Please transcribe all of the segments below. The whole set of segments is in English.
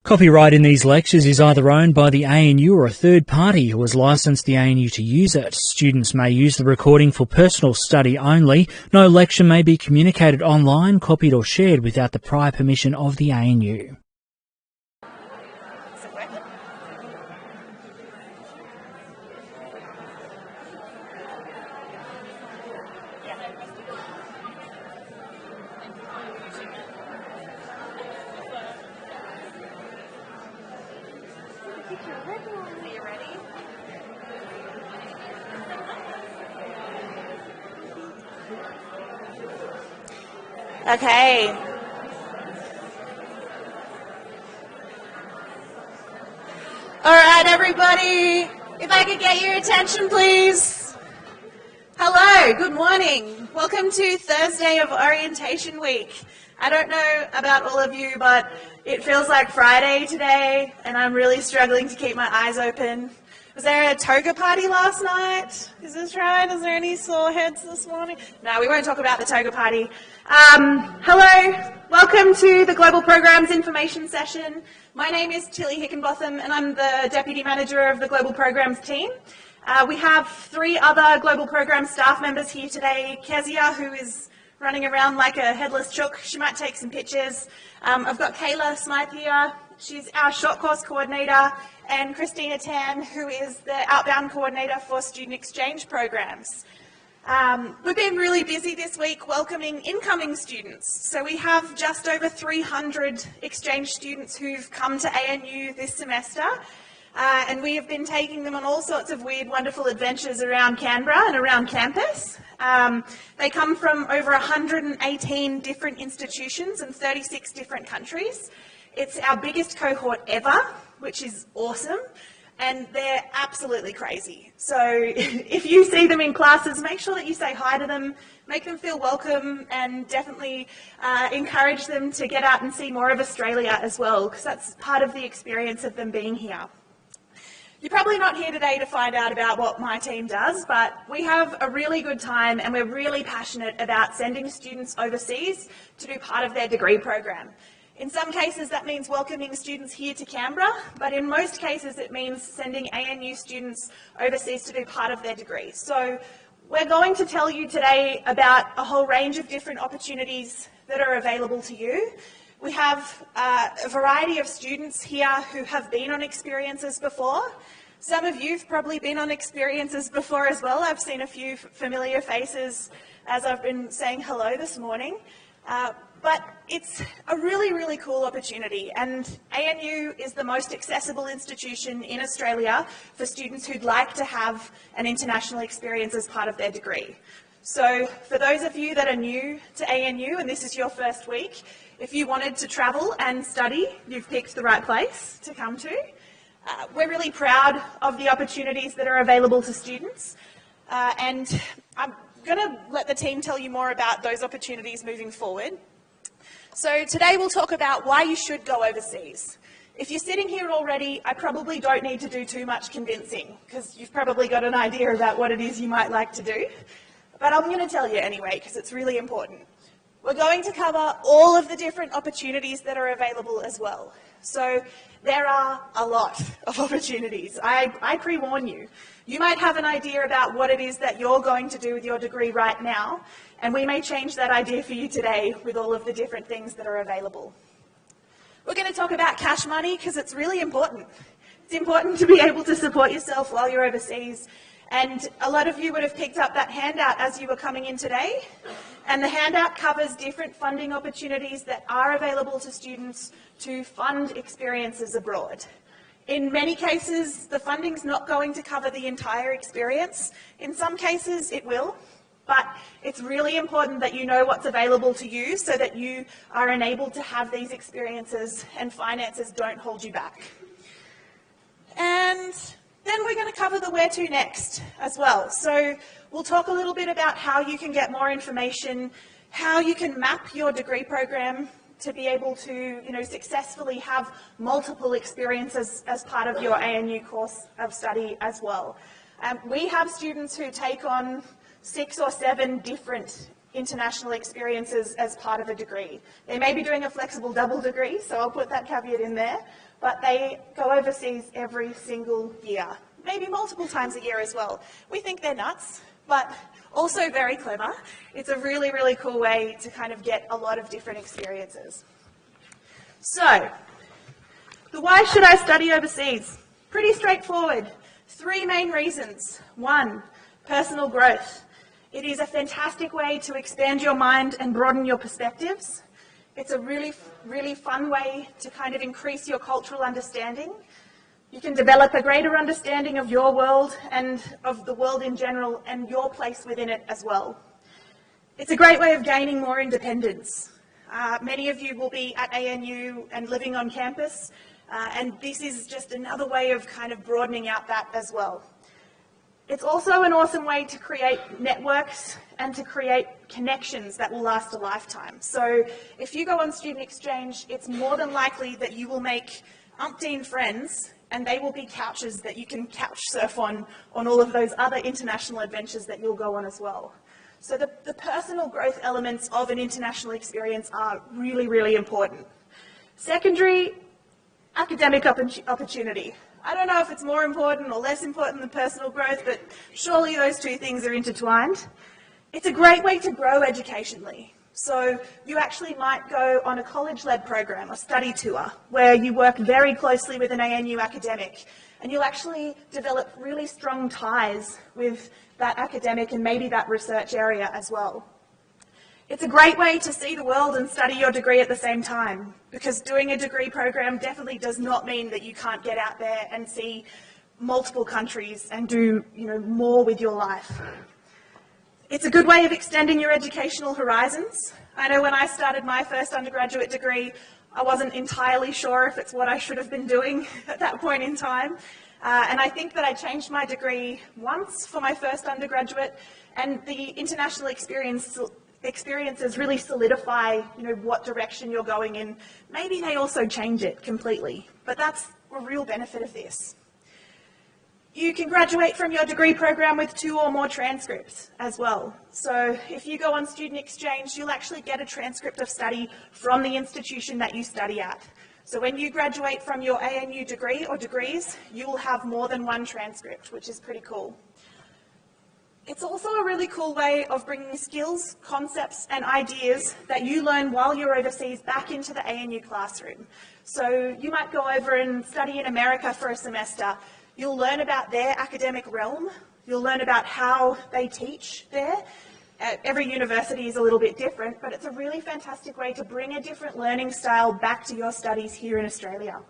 Copyright in these lectures is either owned by the ANU or a third party who has licensed the ANU to use it. Students may use the recording for personal study only. No lecture may be communicated online, copied or shared without the prior permission of the ANU. Okay. All right, everybody. If I could get your attention, please. Hello, good morning. Welcome to Thursday of Orientation Week. I don't know about all of you, but it feels like Friday today, and I'm really struggling to keep my eyes open. Was there a toga party last night? Is this right? Is there any sore heads this morning? No, we won't talk about the toga party. Hello, welcome to the Global Programs Information Session. My name is Tilly Hickenbotham, and I'm the Deputy Manager of the Global Programs team. We have 3 other Global Programs staff members here today. Kezia, who is running around like a headless chook. She might take some pictures. I've got Kayla Smythe here. She's our short course coordinator, and Christina Tan, who is the outbound coordinator for student exchange programs. We've been really busy this week welcoming incoming students. So we have just over 300 exchange students who've come to ANU this semester. And we have been taking them on all sorts of weird, wonderful adventures around Canberra and around campus. They come from over 118 different institutions and 36 different countries. It's our biggest cohort ever, which is awesome, and they're absolutely crazy. So if you see them in classes, make sure that you say hi to them, make them feel welcome, and definitely encourage them to get out and see more of Australia as well, because that's part of the experience of them being here. You're probably not here today to find out about what my team does, but we have a really good time and we're really passionate about sending students overseas to do part of their degree program. In some cases that means welcoming students here to Canberra, but in most cases it means sending ANU students overseas to do part of their degree. So we're going to tell you today about a whole range of different opportunities that are available to you. We have a variety of students here who have been on experiences before. Some of you have probably been on experiences before as well. I've seen a few familiar faces as I've been saying hello this morning. But it's a really, really cool opportunity, and ANU is the most accessible institution in Australia for students who'd like to have an international experience as part of their degree. So for those of you that are new to ANU and this is your first week, if you wanted to travel and study, you've picked the right place to come to. We're really proud of the opportunities that are available to students, and I'm going to let the team tell you more about those opportunities moving forward. So today we'll talk about why you should go overseas. If you're sitting here already, I probably don't need to do too much convincing because you've probably got an idea about what it is you might like to do. But I'm going to tell you anyway because it's really important. We're going to cover all of the different opportunities that are available as well. So there are a lot of opportunities. I pre-warn you. You might have an idea about what it is that you're going to do with your degree right now, and we may change that idea for you today with all of the different things that are available. We're going to talk about cash money because it's really important. It's important to be able to support yourself while you're overseas. And a lot of you would have picked up that handout as you were coming in today. And the handout covers different funding opportunities that are available to students to fund experiences abroad. In many cases, the funding's not going to cover the entire experience. In some cases, it will. But it's really important that you know what's available to you so that you are enabled to have these experiences and finances don't hold you back. And then we're going to cover the where to next as well. So we'll talk a little bit about how you can get more information, how you can map your degree program to be able to, successfully have multiple experiences as part of your ANU course of study as well. We have students who take on 6 or 7 different international experiences as part of a degree. They may be doing a flexible double degree, so I'll put that caveat in there. but they go overseas every single year, maybe multiple times a year as well. We think they're nuts, but also very clever. It's a really, really cool way to kind of get a lot of different experiences. So, the why should I study overseas? Pretty straightforward. 3 main reasons. 1, personal growth. It is a fantastic way to expand your mind and broaden your perspectives. It's a really, really fun way to kind of increase your cultural understanding. You can develop a greater understanding of your world and of the world in general and your place within it as well. It's a great way of gaining more independence. Many of you will be at ANU and living on campus, and this is just another way of kind of broadening out that as well. It's also an awesome way to create networks and to create connections that will last a lifetime. So if you go on student exchange, it's more than likely that you will make umpteen friends, and they will be couches that you can couch surf on all of those other international adventures that you'll go on as well. So the personal growth elements of an international experience are really, really important. Secondary, academic opportunity. I don't know if it's more important or less important than personal growth, but surely those 2 things are intertwined. It's a great way to grow educationally. So you actually might go on a college-led program, a study tour, where you work very closely with an ANU academic, and you'll actually develop really strong ties with that academic and maybe that research area as well. It's a great way to see the world and study your degree at the same time, because doing a degree program definitely does not mean that you can't get out there and see multiple countries and do, more with your life. It's a good way of extending your educational horizons. I know when I started my first undergraduate degree, I wasn't entirely sure if it's what I should have been doing at that point in time. And I think that I changed my degree once for my first undergraduate, and the international experiences really solidify, what direction you're going in. Maybe they also change it completely, but that's a real benefit of this. You can graduate from your degree program with 2 or more transcripts as well. So if you go on student exchange, you'll actually get a transcript of study from the institution that you study at. So when you graduate from your ANU degree or degrees, you will have more than 1 transcript, which is pretty cool. It's also a really cool way of bringing skills, concepts and ideas that you learn while you're overseas back into the ANU classroom. So you might go over and study in America for a semester. You'll learn about their academic realm. You'll learn about how they teach there. Every university is a little bit different, but it's a really fantastic way to bring a different learning style back to your studies here in Australia.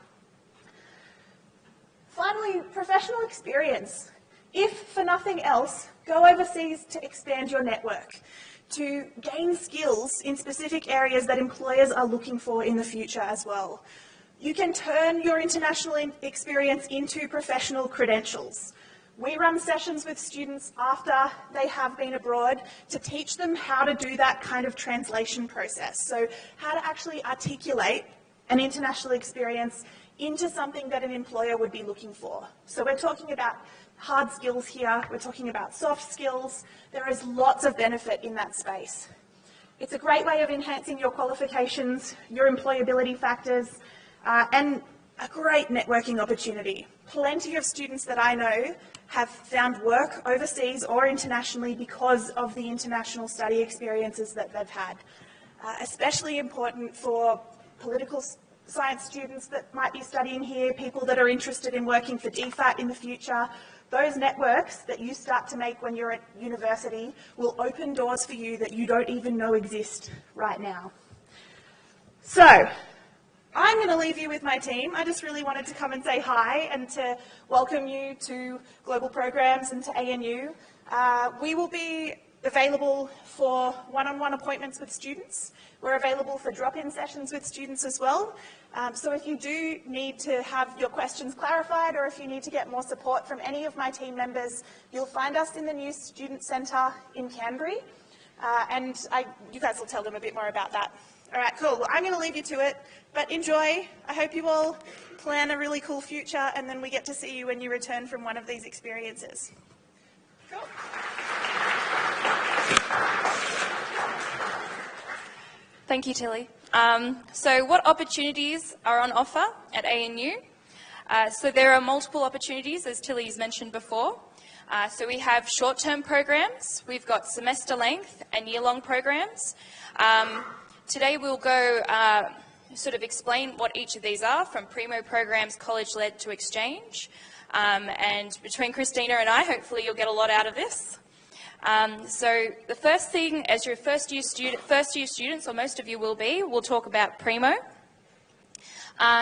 Finally, professional experience. If for nothing else, go overseas to expand your network, to gain skills in specific areas that employers are looking for in the future as well. You can turn your international experience into professional credentials. We run sessions with students after they have been abroad to teach them how to do that kind of translation process. So how to actually articulate an international experience into something that an employer would be looking for. So we're talking about hard skills here, we're talking about soft skills. There is lots of benefit in that space. It's a great way of enhancing your qualifications, your employability factors, and a great networking opportunity. Plenty of students that I know have found work overseas or internationally because of the international study experiences that they've had. Especially important for political science students that might be studying here, people that are interested in working for DFAT in the future. Those networks that you start to make when you're at university will open doors for you that you don't even know exist right now. So, I'm going to leave you with my team. I just really wanted to come and say hi and to welcome you to Global Programs and to ANU. We will be available for one-on-one appointments with students. We're available for drop-in sessions with students as well. So if you do need to have your questions clarified or if you need to get more support from any of my team members, you'll find us in the new Student Centre in Canberra. You guys will tell them a bit more about that. All right, cool. Well, I'm going to leave you to it, but enjoy. I hope you all plan a really cool future, and then we get to see you when you return from one of these experiences. Cool. Thank you, Tilly. So what opportunities are on offer at ANU? So there are multiple opportunities, as Tilly's mentioned before. So we have short-term programs, we've got semester length and year-long programs. Today we'll go sort of explain what each of these are, from Primo programs, college-led to exchange. And between Christina and I, hopefully you'll get a lot out of this. So the first thing, as your first year students, or most of you will be, we'll talk about Primo.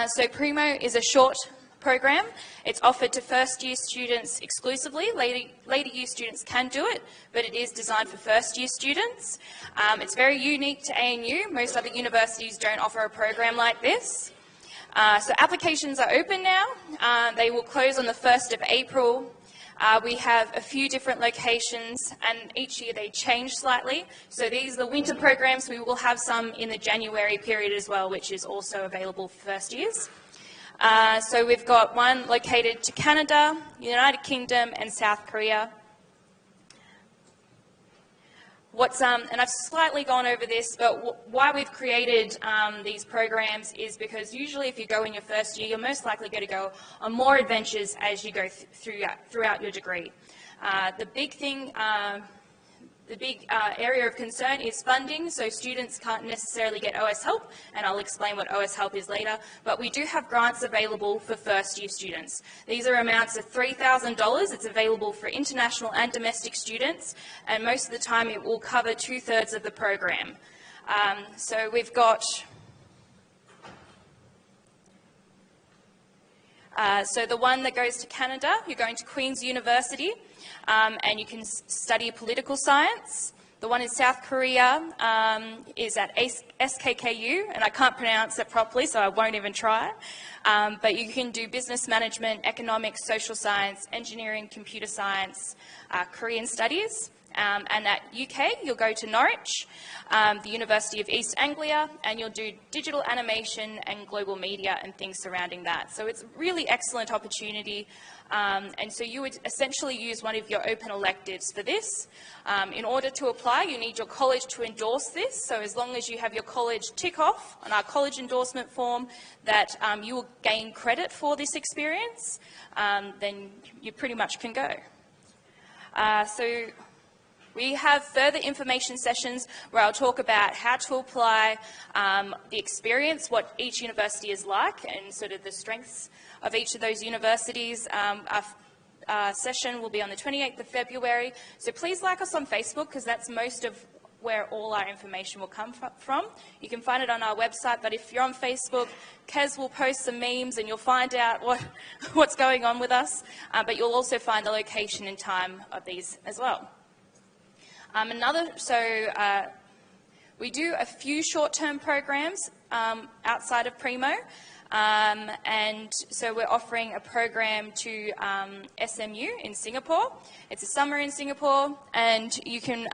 So Primo is a short program. It's offered to first year students exclusively. Later year students can do it, but it is designed for first year students. It's very unique to ANU. Most other universities don't offer a program like this. So applications are open now. They will close on the 1st of April. We have a few different locations, and each year they change slightly. So these are the winter programs. We will have some in the January period as well, which is also available for first years. So we've got one located to Canada, United Kingdom and South Korea. And I've slightly gone over this, but why we've created these programs is because usually if you go in your first year, you're most likely going to go on more adventures as you go throughout your degree. The big area of concern is funding, so students can't necessarily get OS Help, and I'll explain what OS Help is later, but we do have grants available for first year students. These are amounts of $3,000. It's available for international and domestic students, and most of the time it will cover 2/3 of the program. So we've got so the one that goes to Canada, you're going to Queen's University, and you can study political science. The one in South Korea is at SKKU, and I can't pronounce it properly, so I won't even try. But you can do business management, economics, social science, engineering, computer science, Korean studies. And at UK, you'll go to Norwich, the University of East Anglia, and you'll do digital animation and global media and things surrounding that. So it's a really excellent opportunity. And so you would essentially use one of your open electives for this. In order to apply, you need your college to endorse this. So as long as you have your college tick off on our college endorsement form that you will gain credit for this experience, then you pretty much can go. So we have further information sessions where I'll talk about how to apply, the experience, what each university is like, and sort of the strengths of each of those universities. Our session will be on the 28th of February. So please like us on Facebook, because that's most of where all our information will come from. You can find it on our website, but if you're on Facebook, Kez will post some memes and you'll find out what's going on with us. But you'll also find the location and time of these as well. We do a few short-term programs outside of Primo, and so we're offering a program to SMU in Singapore. It's a summer in Singapore, and you can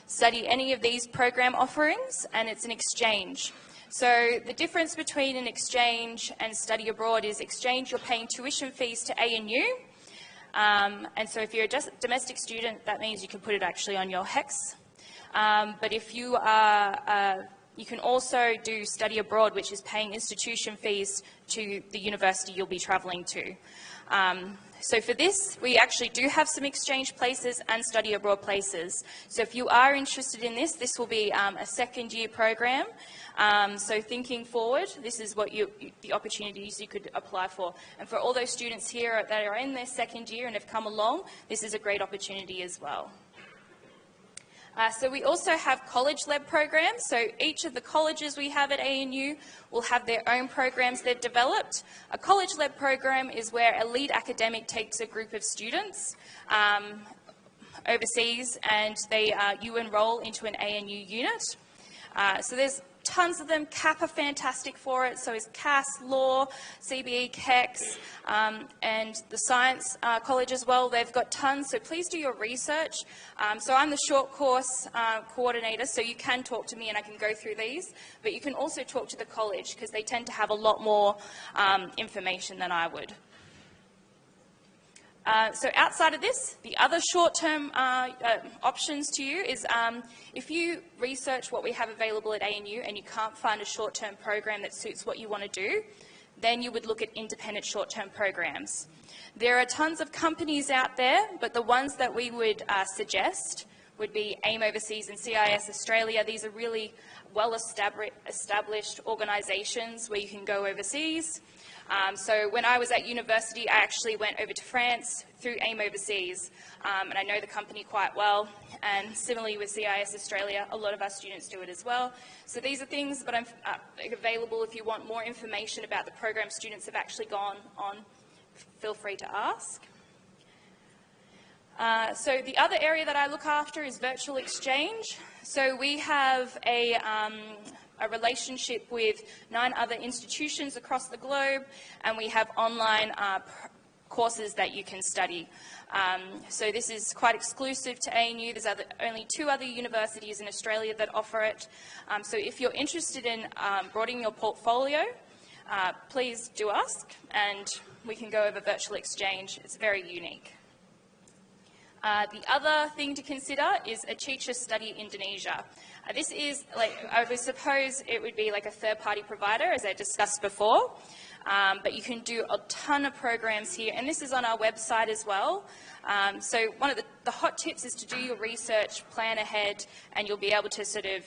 study any of these program offerings, and it's an exchange. So the difference between an exchange and study abroad is exchange, you're paying tuition fees to ANU. And so if you're a domestic student, that means you can put it actually on your HECS. But if you are, you can also do study abroad, which is paying institution fees to the university you'll be travelling to. So for this, we actually do have some exchange places and study abroad places. So if you are interested in this, this will be a second year program. So thinking forward, this is what the opportunities you could apply for. And for all those students here that are in their second year and have come along, this is a great opportunity as well. So we also have college-led programs. So each of the colleges we have at ANU will have their own programs they've developed. A college-led program is where a lead academic takes a group of students overseas, and you enrol into an ANU unit. So there's tons of them. CAP are fantastic for it, so is CAS, Law, CBE, KEX, and the Science College as well. They've got tons, so please do your research. So I'm the short course coordinator, so you can talk to me and I can go through these, but you can also talk to the college because they tend to have a lot more information than I would. So outside of this, the other short-term options to you is if you research what we have available at ANU and you can't find a short-term program that suits what you want to do, then you would look at independent short-term programs. There are tons of companies out there, but the ones that we would suggest would be AIM Overseas and CIS Australia. These are really well-established organisations where you can go overseas. So when I was at university, I actually went over to France through AIM Overseas, and I know the company quite well. And similarly with CIS Australia, a lot of our students do it as well. So these are things that are available if you want more information about the program students have actually gone on. Feel free to ask. So the other area that I look after is virtual exchange. So we have a relationship with 9 other institutions across the globe, and we have online courses that you can study. So this is quite exclusive to ANU. There's only 2 other universities in Australia that offer it. So if you're interested in broadening your portfolio, please do ask, and we can go over virtual exchange. It's very unique. The other thing to consider is Achicha Study Indonesia. This is, like, I would suppose it would be like a third-party provider, as I discussed before, but you can do a ton of programs here, and this is on our website as well. So one of the hot tips is to do your research, plan ahead, and you'll be able to sort of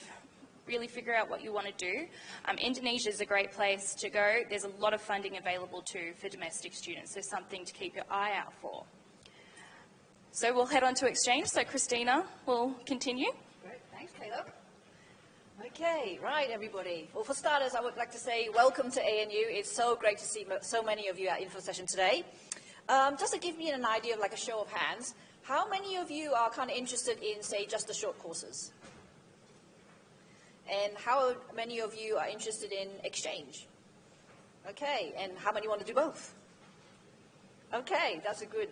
really figure out what you want to do. Indonesia is a great place to go. There's a lot of funding available too for domestic students, so something to keep your eye out for. So we'll head on to exchange. So Christina will continue. Great, thanks, Caleb. Okay, right, everybody. Well, for starters, I would like to say welcome to ANU. It's so great to see so many of you at Info Session today. Just to give me an idea of like a show of hands, how many of you are kind of interested in, say, just the short courses? And how many of you are interested in exchange? Okay, and how many want to do both? Okay, that's a good...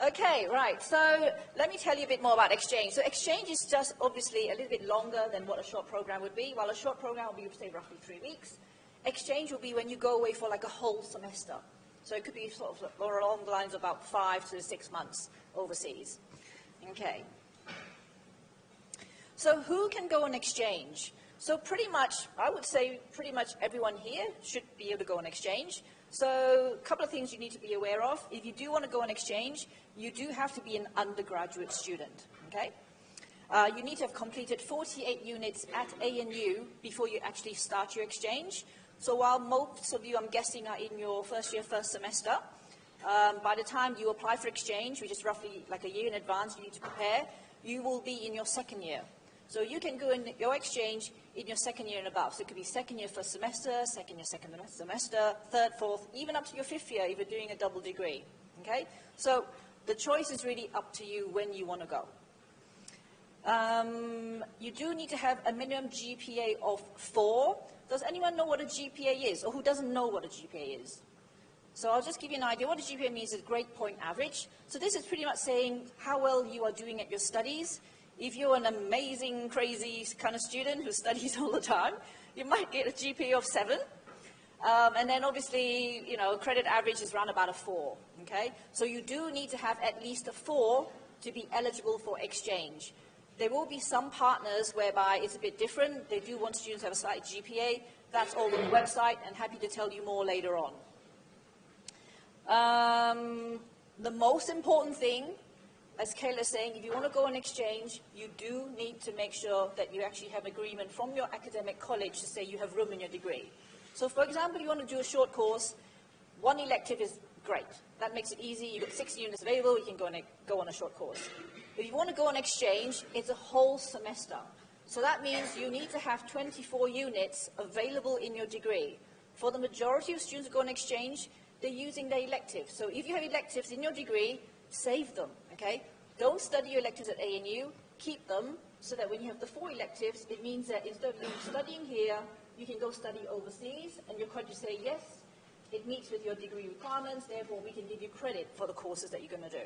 Okay, right, so let me tell you a bit more about exchange. So exchange is just obviously a little bit longer than what a short program would be. While a short program will be, say, roughly 3 weeks, exchange will be when you go away for like a whole semester. So it could be sort of along the lines of about 5 to 6 months overseas. Okay. So who can go on exchange? So pretty much, I would say pretty much everyone here should be able to go on exchange. So a couple of things you need to be aware of. If you do want to go on exchange, you do have to be an undergraduate student, okay? You need to have completed 48 units at ANU before you actually start your exchange. So while most of you, I'm guessing, are in your first year, first semester, by the time you apply for exchange, which is roughly like a year in advance you need to prepare, you will be in your second year. So you can go in your exchange in your second year and above. So it could be second year, first semester, second year, second semester, third, fourth, even up to your 5th year if you're doing a double degree, okay? So the choice is really up to you when you want to go. You do need to have a minimum GPA of 4. Does anyone know what a GPA is, or who doesn't know what a GPA is? So I'll just give you an idea. What a GPA means is grade point average. So this is pretty much saying how well you are doing at your studies. If you're an amazing, crazy kind of student who studies all the time, you might get a GPA of 7. And then obviously, you know, credit average is around about a 4, okay? So you do need to have at least a 4 to be eligible for exchange. There will be some partners whereby it's a bit different. They do want students to have a slight GPA. That's all on the website, and happy to tell you more later on. The most important thing, as Kayla is saying, if you want to go on exchange, you do need to make sure that you actually have agreement from your academic college to say you have room in your degree. So for example, you want to do a short course, 1 elective is great. That makes it easy. You've got 6 units available, you can go on a short course. If you want to go on exchange, it's a whole semester. So that means you need to have 24 units available in your degree. For the majority of students who go on exchange, they're using their electives. So if you have electives in your degree, save them, okay? Don't study your electives at ANU, keep them, so that when you have the 4 electives, it means that instead of you studying here, you can go study overseas, and your college say, yes, it meets with your degree requirements, therefore we can give you credit for the courses that you're going to do,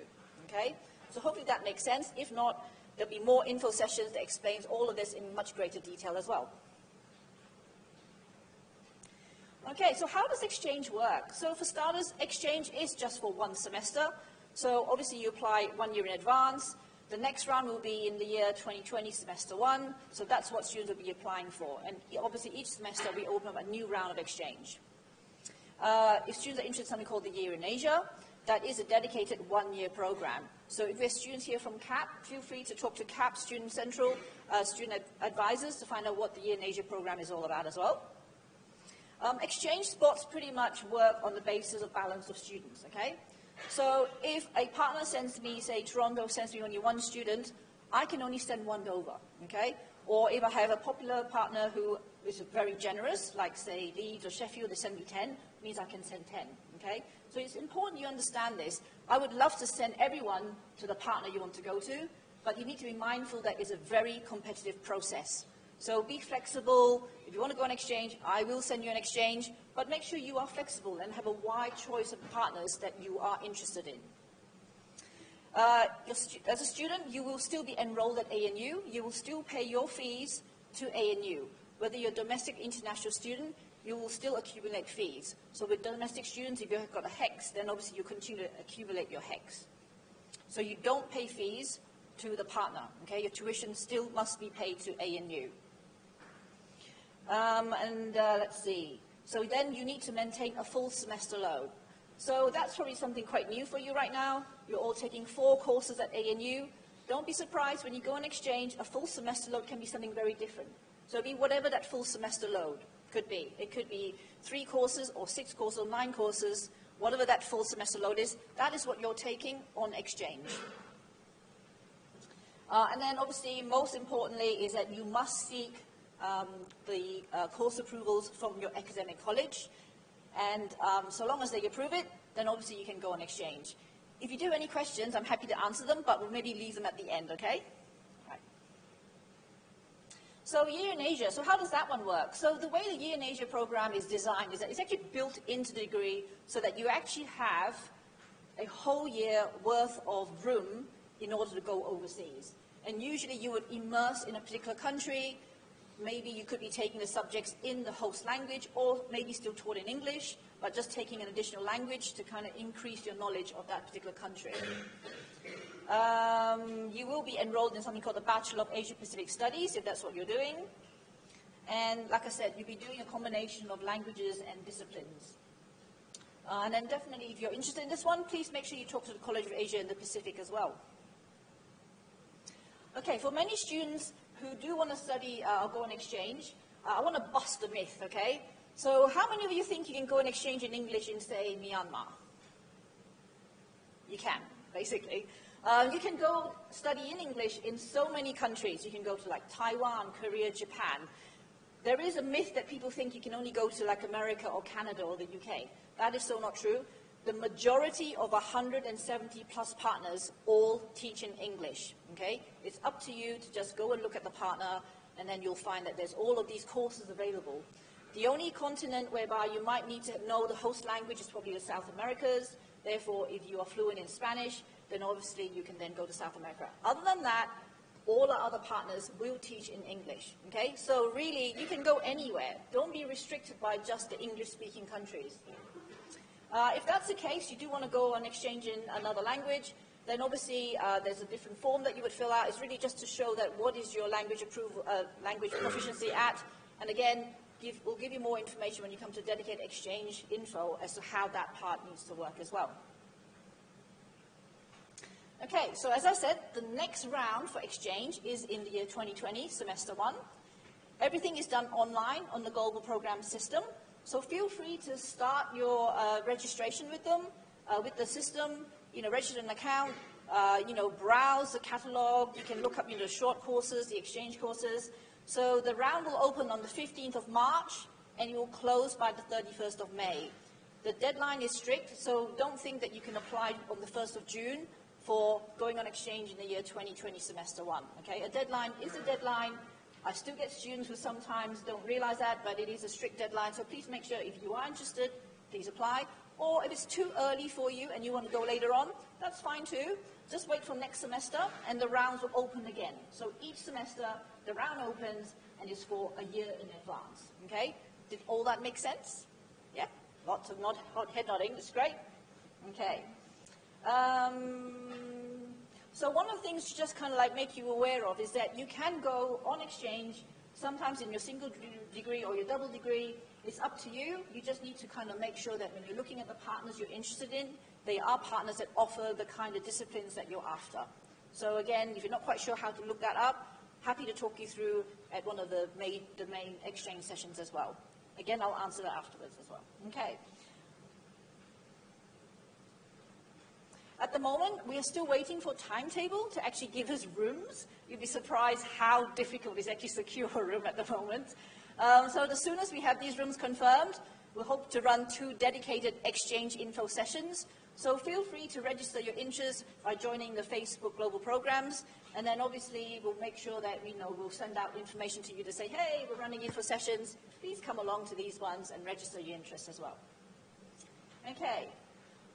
okay? So hopefully that makes sense. If not, there'll be more info sessions that explains all of this in much greater detail as well. Okay, so how does exchange work? So for starters, exchange is just for 1 semester. So obviously you apply 1 year in advance. The next round will be in the year 2020, semester 1. So that's what students will be applying for. And obviously each semester we open up a new round of exchange. If students are interested in something called the Year in Asia, that is a dedicated 1-year program. So if we have students here from CAP, feel free to talk to CAP, Student Central, student advisors to find out what the Year in Asia program is all about as well. Exchange spots pretty much work on the basis of balance of students, okay? So if a partner sends me, say Toronto sends me only 1 student, I can only send 1 over, okay? Or if I have a popular partner who is very generous, like say Leeds or Sheffield, they send me 10, means I can send 10, okay? So it's important you understand this. I would love to send everyone to the partner you want to go to, but you need to be mindful that it's a very competitive process. So be flexible. If you want to go on exchange, I will send you an exchange, but make sure you are flexible and have a wide choice of partners that you are interested in. As a student, you will still be enrolled at ANU. You will still pay your fees to ANU. Whether you're a domestic international student, you will still accumulate fees. So with domestic students, if you've got a HECS, then obviously you continue to accumulate your HECS. So you don't pay fees to the partner, okay? Your tuition still must be paid to ANU. Let's see. So then you need to maintain a full semester load. So that's probably something quite new for you right now. You're all taking 4 courses at ANU. Don't be surprised when you go on exchange, a full semester load can be something very different. So it'll be whatever that full semester load could be. It could be 3 courses or 6 courses or 9 courses, whatever that full semester load is, that is what you're taking on exchange. And then obviously, most importantly, is that you must seek the course approvals from your academic college. And so long as they approve it, then obviously you can go on exchange. If you do have any questions, I'm happy to answer them, but we'll maybe leave them at the end, okay? Right. So Year in Asia, so how does that one work? So the way the Year in Asia program is designed is that it's actually built into the degree so that you actually have a whole year worth of room in order to go overseas. And usually you would immerse in a particular country. Maybe you could be taking the subjects in the host language, or maybe still taught in English, but just taking an additional language to kind of increase your knowledge of that particular country. You will be enrolled in something called the Bachelor of Asia Pacific Studies, if that's what you're doing. And like I said, you'll be doing a combination of languages and disciplines. And then definitely, if you're interested in this one, please make sure you talk to the College of Asia and the Pacific as well. Okay, for many students who do want to study or go on exchange, I want to bust the myth, okay? So how many of you think you can go on exchange in English in, say, Myanmar? You can, basically. You can go study in English in so many countries. You can go to like Taiwan, Korea, Japan. There is a myth that people think you can only go to like America or Canada or the UK. That is so not true. The majority of 170 plus partners all teach in English, okay? It's up to you to just go and look at the partner, and then you'll find that there's all of these courses available. The only continent whereby you might need to know the host language is probably the South Americas. Therefore, if you are fluent in Spanish, then obviously you can then go to South America. Other than that, all our other partners will teach in English, okay? So really, you can go anywhere. Don't be restricted by just the English-speaking countries. If that's the case, you do want to go on exchange in another language, then obviously there's a different form that you would fill out. It's really just to show that what is your language language proficiency at. And again, we'll give you more information when you come to dedicated exchange info as to how that part needs to work as well. Okay, so as I said, the next round for exchange is in the year 2020, semester 1. Everything is done online on the global program system. So feel free to start your registration with them, with the system, register an account, browse the catalog. You can look up, the short courses, the exchange courses. So the round will open on the 15th of March, and it will close by the 31st of May. The deadline is strict, so don't think that you can apply on the 1st of June for going on exchange in the year 2020 semester 1. Okay, a deadline is a deadline. I still get students who sometimes don't realize that, but it is a strict deadline. So please make sure if you are interested, please apply. Or if it's too early for you and you want to go later on, that's fine too. Just wait for next semester and the rounds will open again. So each semester, the round opens and is for a year in advance. Okay? Did all that make sense? Yeah? Lots of head nodding. That's great. Okay. So one of the things to just kind of like make you aware of is that you can go on exchange sometimes in your single degree or your double degree. It's up to you. You just need to kind of make sure that when you're looking at the partners you're interested in, they are partners that offer the kind of disciplines that you're after. So again, if you're not quite sure how to look that up, happy to talk you through at one of the main exchange sessions as well. Again, I'll answer that afterwards as well. Okay. At the moment, we are still waiting for timetable to actually give us rooms. You'd be surprised how difficult it is actually secure a room at the moment. So as soon as we have these rooms confirmed, we'll hope to run 2 dedicated exchange info sessions. So feel free to register your interest by joining the Facebook Global Programs. And then obviously we'll make sure that we'll send out information to you to say, hey, we're running info sessions. Please come along to these ones and register your interest as well. Okay.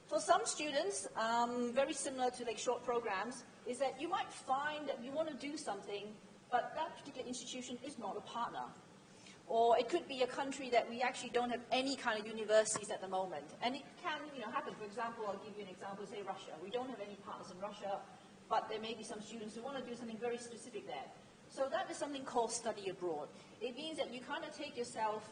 For some students, very similar to like short programs, is that you might find that you want to do something, but that particular institution is not a partner. Or it could be a country that we actually don't have any kind of universities at the moment. And it can happen. For example, I'll give you an example, say Russia. We don't have any partners in Russia, but there may be some students who want to do something very specific there. So that is something called study abroad. It means that you kind of take yourself,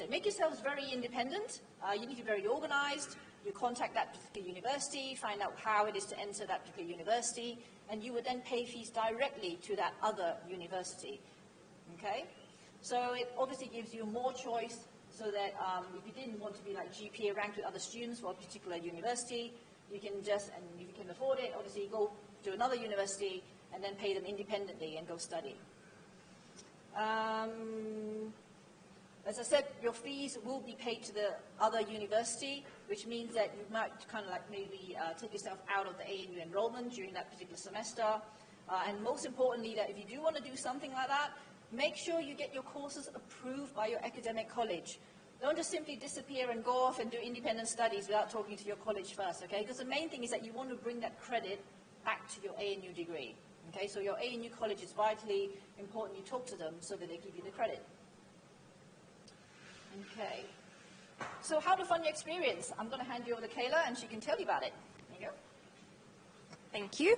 make yourselves very independent. You need to be very organized. You contact that particular university, find out how it is to enter that particular university, and you would then pay fees directly to that other university. Okay? So it obviously gives you more choice so that if you didn't want to be like GPA ranked with other students for a particular university, you can just, and if you can afford it, obviously go to another university and then pay them independently and go study. As I said, your fees will be paid to the other university, which means that you might kind of like maybe take yourself out of the ANU enrollment during that particular semester. And most importantly, that if you do want to do something like that, make sure you get your courses approved by your academic college. Don't just simply disappear and go off and do independent studies without talking to your college first, okay? Because the main thing is that you want to bring that credit back to your ANU degree, okay? So your ANU college is vitally important you talk to them so that they give you the credit. Okay. So how to fund your experience? I'm going to hand you over to Kayla and she can tell you about it. There you go. Thank you.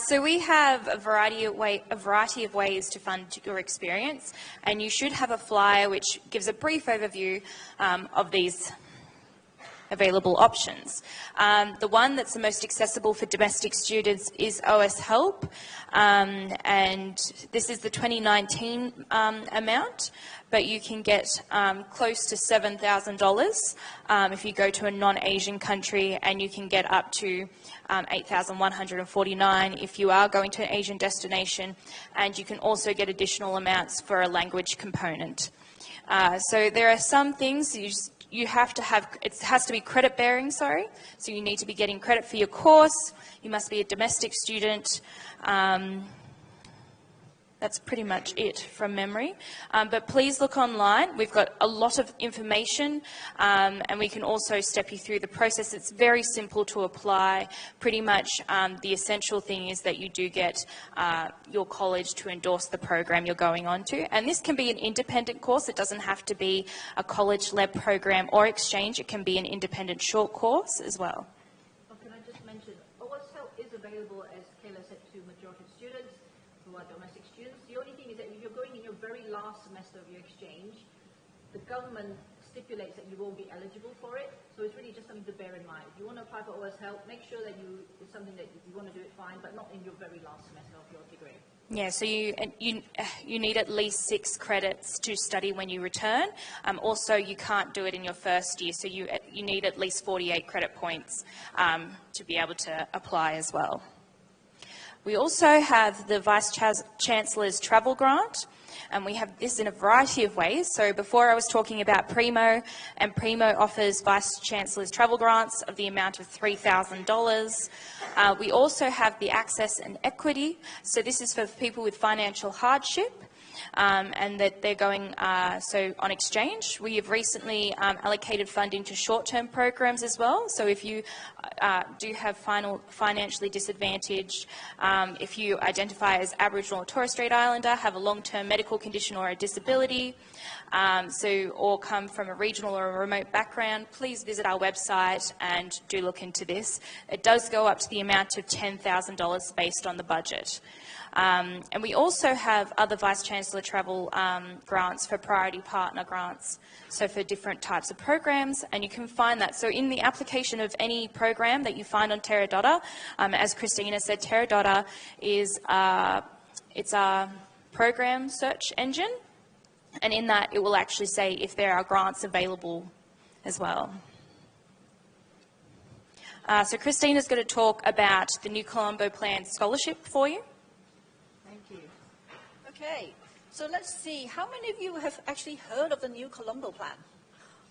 So we have a variety of ways to fund your experience, and you should have a flyer which gives a brief overview of these available options. The one that's the most accessible for domestic students is OS Help, and this is the 2019 amount, but you can get close to $7,000 if you go to a non-Asian country, and you can get up to $8,149 if you are going to an Asian destination, and you can also get additional amounts for a language component. So there are some things you have to have, it has to be credit bearing, so you need to be getting credit for your course, you must be a domestic student. That's pretty much it from memory. But please look online. We've got a lot of information, and we can also step you through the process. It's very simple to apply. Pretty much the essential thing is that you do get your college to endorse the program you're going on to. And this can be an independent course. It doesn't have to be a college-led program or exchange. It can be an independent short course as well. Can I just mention, OS Help is available, as Kayla said, to majority of students who are domestic students. The only thing is that if you're going in your very last semester of your exchange, the government stipulates that you won't be eligible for it. So it's really just something to bear in mind. If you want to apply for OS Help, make sure that it's something that if you want to do it, fine, but not in your very last semester of your degree. Yeah, so you need at least 6 credits to study when you return. Also, you can't do it in your first year, so you need at least 48 credit points to be able to apply as well. We also have the Vice Chancellor's Travel Grant, and we have this in a variety of ways. So before I was talking about Primo, and Primo offers Vice Chancellor's Travel Grants of the amount of $3,000. We also have the Access and Equity. So this is for people with financial hardship. and that they're going so on exchange. We have recently allocated funding to short-term programs as well. So if you do have financially disadvantaged, if you identify as Aboriginal or Torres Strait Islander, have a long-term medical condition or a disability, or come from a regional or a remote background, please visit our website and do look into this. It does go up to the amount of $10,000 based on the budget. And we also have other Vice-Chancellor travel grants for priority partner grants, so for different types of programs, and you can find that. So in the application of any program that you find on Teradata, as Christina said, Teradata is it's a program search engine, and in that it will actually say if there are grants available as well. So Christina's going to talk about the New Colombo Plan Scholarship for you. Thank you. Okay, so let's see. How many of you have actually heard of the New Colombo Plan?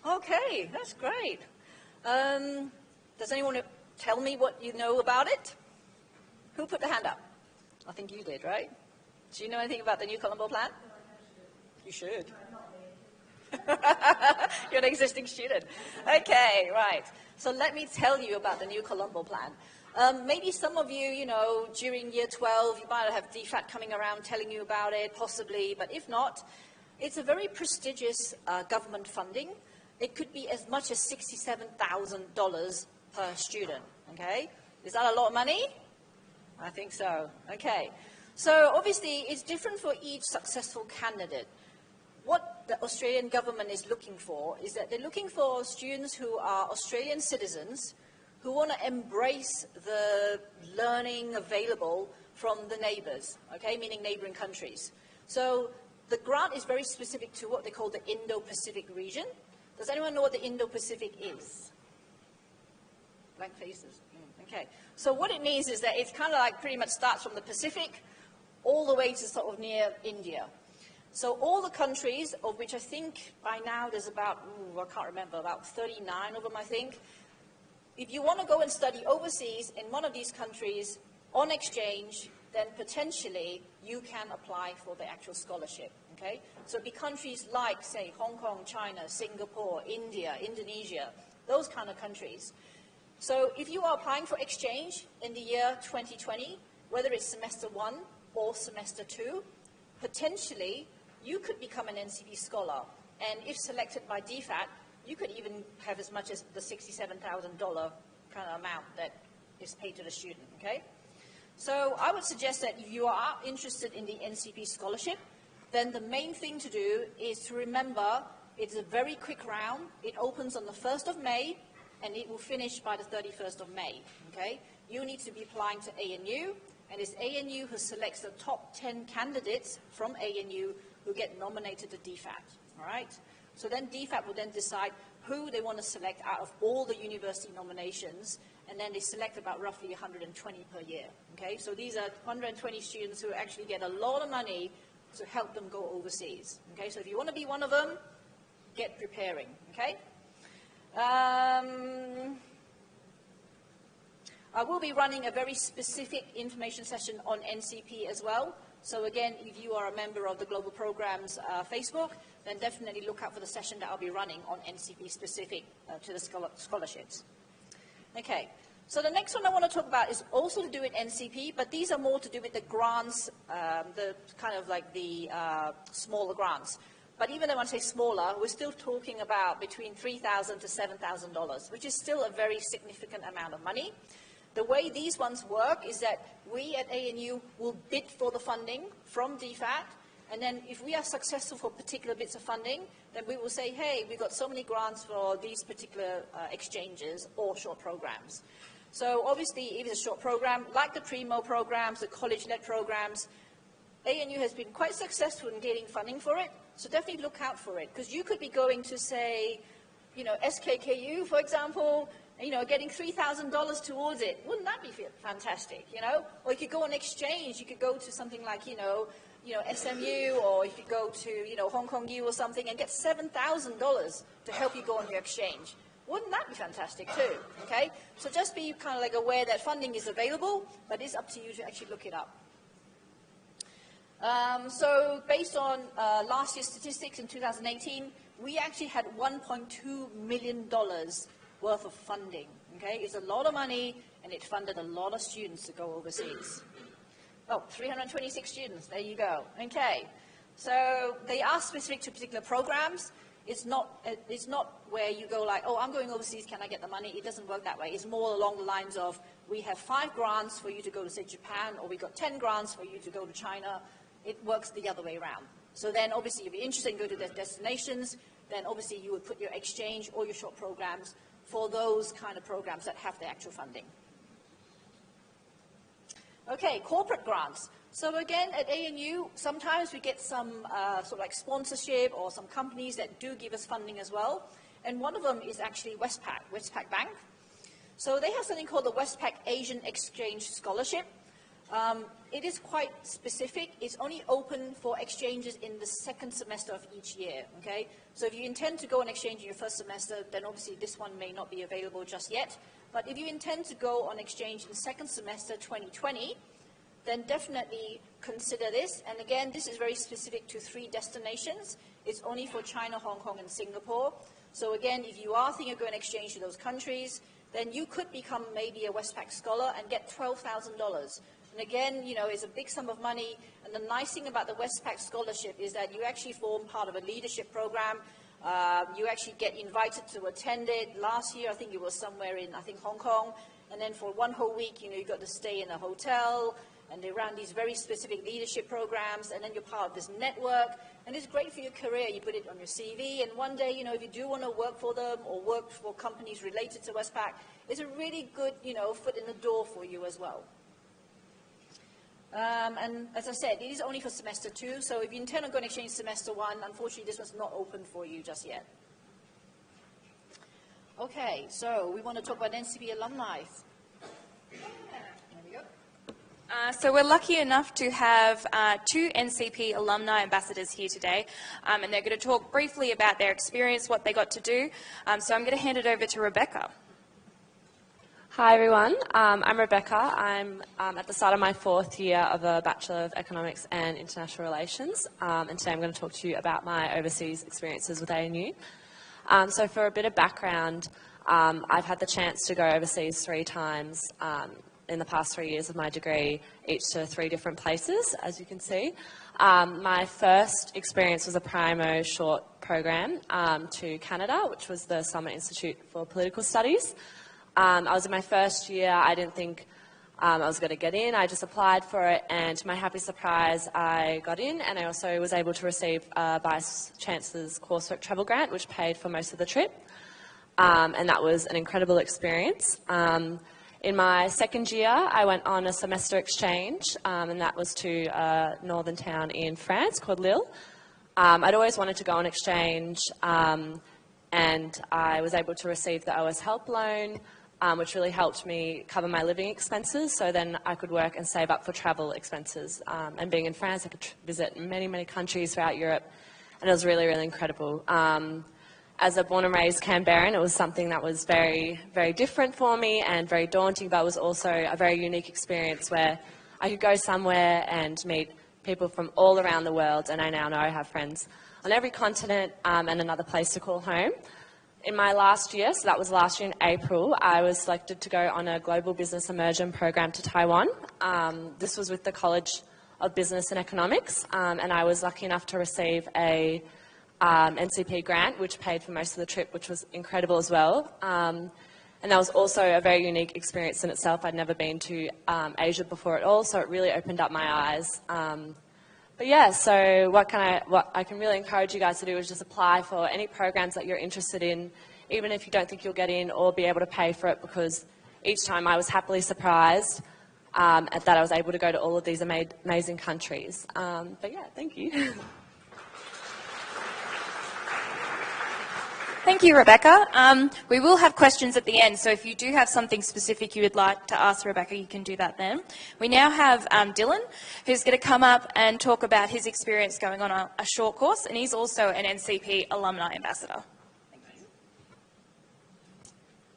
Okay, that's great. Does anyone tell me what you know about it? Who put the hand up? I think you did, right? Do you know anything about the New Colombo Plan? You should. You're an existing student. Okay, right. So let me tell you about the New Colombo Plan. Maybe some of you, during year 12, you might have DFAT coming around telling you about it, possibly, but if not, it's a very prestigious government funding. It could be as much as $67,000 per student, okay? Is that a lot of money? I think so, okay. So obviously, it's different for each successful candidate. What the Australian government is looking for is that they're looking for students who are Australian citizens who want to embrace the learning available from the neighbours, okay, meaning neighbouring countries. So the grant is very specific to what they call the Indo-Pacific region. Does anyone know what the Indo-Pacific is? Blank faces. Okay. So what it means is that it's kind of like pretty much starts from the Pacific all the way to sort of near India. So all the countries, of which I think by now there's about, I can't remember, about 39 of them, I think. If you want to go and study overseas in one of these countries on exchange, then potentially you can apply for the actual scholarship, okay? So it'd be countries like, say, Hong Kong, China, Singapore, India, Indonesia, those kind of countries. So if you are applying for exchange in the year 2020, whether it's semester 1 or semester 2, potentially you could become an NCP scholar. And if selected by DFAT, you could even have as much as the $67,000 kind of amount that is paid to the student, okay? So I would suggest that if you are interested in the NCP scholarship, then the main thing to do is to remember it's a very quick round. It opens on the 1st of May, and it will finish by the 31st of May, okay? You need to be applying to ANU, and it's ANU who selects the top 10 candidates from ANU who get nominated to DFAT, all right? So then DFAT will then decide who they want to select out of all the university nominations, and then they select about roughly 120 per year, okay? So these are 120 students who actually get a lot of money to help them go overseas, okay? So if you want to be one of them, get preparing, okay? I will be running a very specific information session on NCP as well. So again, if you are a member of the Global Programs Facebook, then definitely look out for the session that I'll be running on NCP specific to the scholarships. Okay, so the next one I want to talk about is also to do with NCP, but these are more to do with the grants, the kind of like the smaller grants. But even though I say smaller, we're still talking about between $3,000 to $7,000, which is still a very significant amount of money. The way these ones work is that we at ANU will bid for the funding from DFAT, and then if we are successful for particular bits of funding, then we will say, hey, we've got so many grants for these particular exchanges or short programs. So obviously, if it's a short program, like the Primo programs, the college-led programs, ANU has been quite successful in getting funding for it, so definitely look out for it, because you could be going to, say, SKKU, for example, getting $3,000 towards it. Wouldn't that be fantastic, Or you could go on exchange. You could go to something like, SMU, or if you go to, Hong Kong U or something, and get $7,000 to help you go on your exchange. Wouldn't that be fantastic too, okay? So just be kind of like aware that funding is available, but it's up to you to actually look it up. So based on last year's statistics in 2018, we actually had $1.2 million worth of funding. Okay, it's a lot of money, and it funded a lot of students to go overseas. Oh, 326 students, there you go. Okay, so they are specific to particular programs. It's not where you go like, oh, I'm going overseas, can I get the money? It doesn't work that way. It's more along the lines of, we have 5 grants for you to go to, say, Japan, or we got 10 grants for you to go to China. It works the other way around. So then, obviously, if you're interested in going to their destinations, then obviously you would put your exchange or your short programs for those kind of programs that have the actual funding. Okay, corporate grants. So again, at ANU, sometimes we get some sort of like sponsorship or some companies that do give us funding as well. And one of them is actually Westpac Bank. So they have something called the Westpac Asian Exchange Scholarship. It is quite specific. It's only open for exchanges in the second semester of each year, okay? So if you intend to go on exchange in your first semester, then obviously this one may not be available just yet. But if you intend to go on exchange in second semester 2020, then definitely consider this. And again, this is very specific to 3 destinations. It's only for China, Hong Kong, and Singapore. So again, if you are thinking of going on exchange to those countries, then you could become maybe a Westpac scholar and get $12,000. And again, you know, it's a big sum of money. And the nice thing about the Westpac scholarship is that you actually form part of a leadership program. You actually get invited to attend it. Last year, I think it was somewhere in, Hong Kong. And then for 1 whole week, you know, you got to stay in a hotel. And they run these very specific leadership programs. And then you're part of this network. And it's great for your career. You put it on your CV. And one day, you know, if you do want to work for them or work for companies related to Westpac, it's a really good, you know, foot in the door for you as well. And as I said, it is only for semester 2, so if you intend on going to exchange semester 1, unfortunately this was not open for you just yet. Okay, so we want to talk about NCP alumni. There we go. So we're lucky enough to have 2 NCP alumni ambassadors here today, and they're going to talk briefly about their experience, what they got to do. So I'm going to hand it over to Rebecca. Hi everyone, I'm Rebecca. I'm at the start of my 4th year of a Bachelor of Economics and International Relations, and today I'm going to talk to you about my overseas experiences with ANU. So for a bit of background, I've had the chance to go overseas 3 times in the past 3 years of my degree, each to 3 different places, as you can see. My first experience was a Primo short program to Canada, which was the Summer Institute for Political Studies. I was in my first year. I didn't think I was going to get in. I just applied for it, and to my happy surprise, I got in, and I also was able to receive a Vice Chancellor's coursework travel grant, which paid for most of the trip, and that was an incredible experience. In my second year, I went on a semester exchange, and that was to a northern town in France called Lille. I'd always wanted to go on exchange, and I was able to receive the OS Help loan, which really helped me cover my living expenses, so then I could work and save up for travel expenses. And being in France, I could visit many, many countries throughout Europe, and it was really, really incredible. As a born and raised Canberran, it was something that was very, very different for me and very daunting, but it was also a very unique experience where I could go somewhere and meet people from all around the world, and I now know I have friends on every continent and another place to call home. In my last year, so that was last year in April, I was selected to go on a Global Business Immersion program to Taiwan. This was with the College of Business and Economics, and I was lucky enough to receive a NCP grant, which paid for most of the trip, which was incredible as well. And that was also a very unique experience in itself. I'd never been to Asia before at all, so it really opened up my eyes. But yeah, so what I can really encourage you guys to do is just apply for any programs that you're interested in, even if you don't think you'll get in or be able to pay for it, because each time I was happily surprised that I was able to go to all of these amazing countries. But yeah, thank you. Thank you, Rebecca. We will have questions at the end, so if you do have something specific you would like to ask Rebecca, you can do that then. We now have Dylan, who's going to come up and talk about his experience going on a short course, and he's also an NCP alumni ambassador.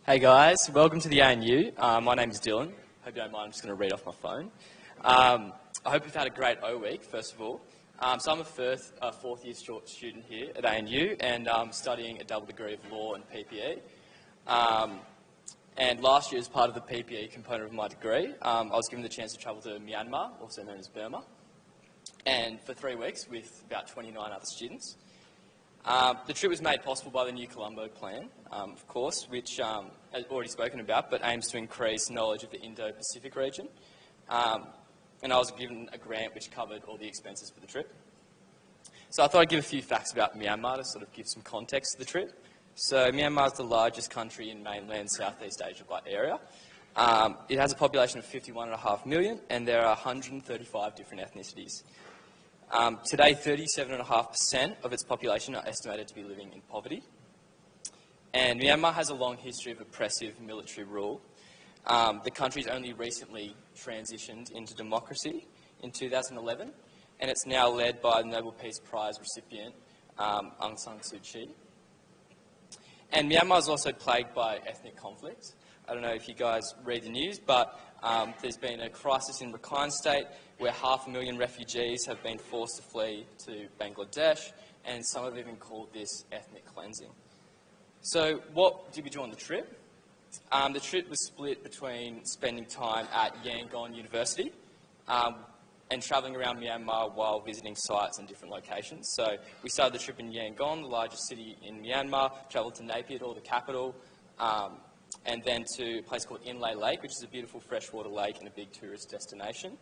Hey guys, welcome to the ANU. My name is Dylan. Hope you don't mind, I'm just going to read off my phone. I hope you've had a great O week, first of all. So I'm a fourth year student here at ANU, and I'm studying a double degree of law and PPE. And last year, as part of the PPE component of my degree, I was given the chance to travel to Myanmar, also known as Burma, and for 3 weeks with about 29 other students. The trip was made possible by the New Colombo Plan, of course, which I've already spoken about, but aims to increase knowledge of the Indo-Pacific region. And I was given a grant which covered all the expenses for the trip. So I thought I'd give a few facts about Myanmar to sort of give some context to the trip. So Myanmar is the largest country in mainland Southeast Asia by area. It has a population of 51.5 million, and there are 135 different ethnicities. Today, 37.5% of its population are estimated to be living in poverty. And Myanmar has a long history of oppressive military rule. The country's only recently transitioned into democracy in 2011, and it's now led by the Nobel Peace Prize recipient, Aung San Suu Kyi. And Myanmar is also plagued by ethnic conflict. I don't know if you guys read the news, but there's been a crisis in Rakhine State where 500,000 refugees have been forced to flee to Bangladesh, and some have even called this ethnic cleansing. So what did we do on the trip? The trip was split between spending time at Yangon University and travelling around Myanmar while visiting sites in different locations. So we started the trip in Yangon, the largest city in Myanmar, travelled to Naypyidaw, the capital, and then to a place called Inle Lake, which is a beautiful freshwater lake and a big tourist destination.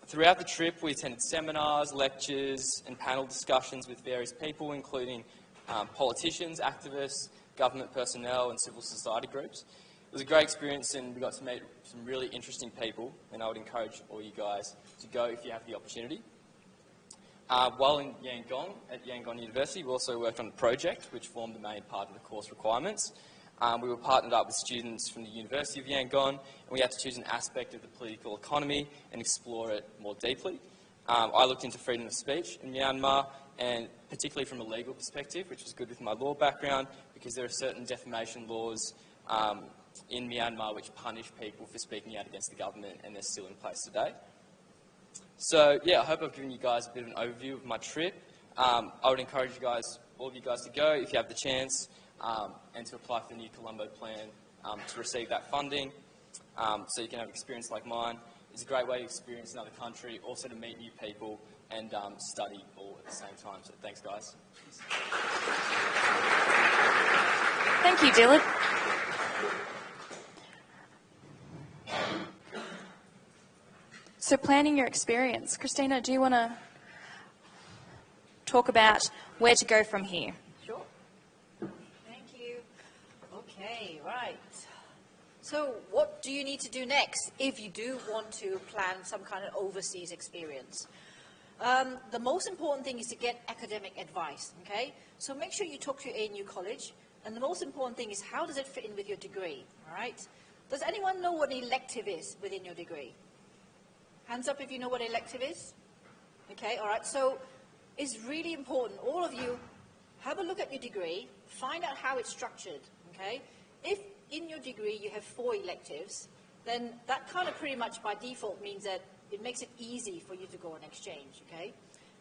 Throughout the trip, we attended seminars, lectures, and panel discussions with various people, including politicians, activists, government personnel, and civil society groups. It was a great experience, and we got to meet some really interesting people, and I would encourage all you guys to go if you have the opportunity. While in Yangon, at Yangon University, we also worked on a project which formed the main part of the course requirements. We were partnered up with students from the University of Yangon, and we had to choose an aspect of the political economy and explore it more deeply. I looked into freedom of speech in Myanmar, and particularly from a legal perspective, which was good with my law background, because there are certain defamation laws in Myanmar which punish people for speaking out against the government, and they're still in place today. So, yeah, I hope I've given you guys a bit of an overview of my trip. I would encourage you guys, all of you guys, to go if you have the chance, and to apply for the New Colombo Plan to receive that funding, so you can have an experience like mine. It's a great way to experience another country, also to meet new people and study all at the same time. So thanks, guys. Thank you, Dylan. So planning your experience. Christina, do you want to talk about where to go from here? Sure. Thank you. Okay, right. So what do you need to do next if you do want to plan some kind of overseas experience? The most important thing is to get academic advice, okay? So make sure you talk to your ANU college, and the most important thing is how does it fit in with your degree, all right? Does anyone know what an elective is within your degree? Hands up if you know what elective is. Okay, all right, so it's really important, all of you, have a look at your degree, find out how it's structured, okay? If in your degree you have 4 electives, then that kind of pretty much by default means that it makes it easy for you to go on exchange, okay?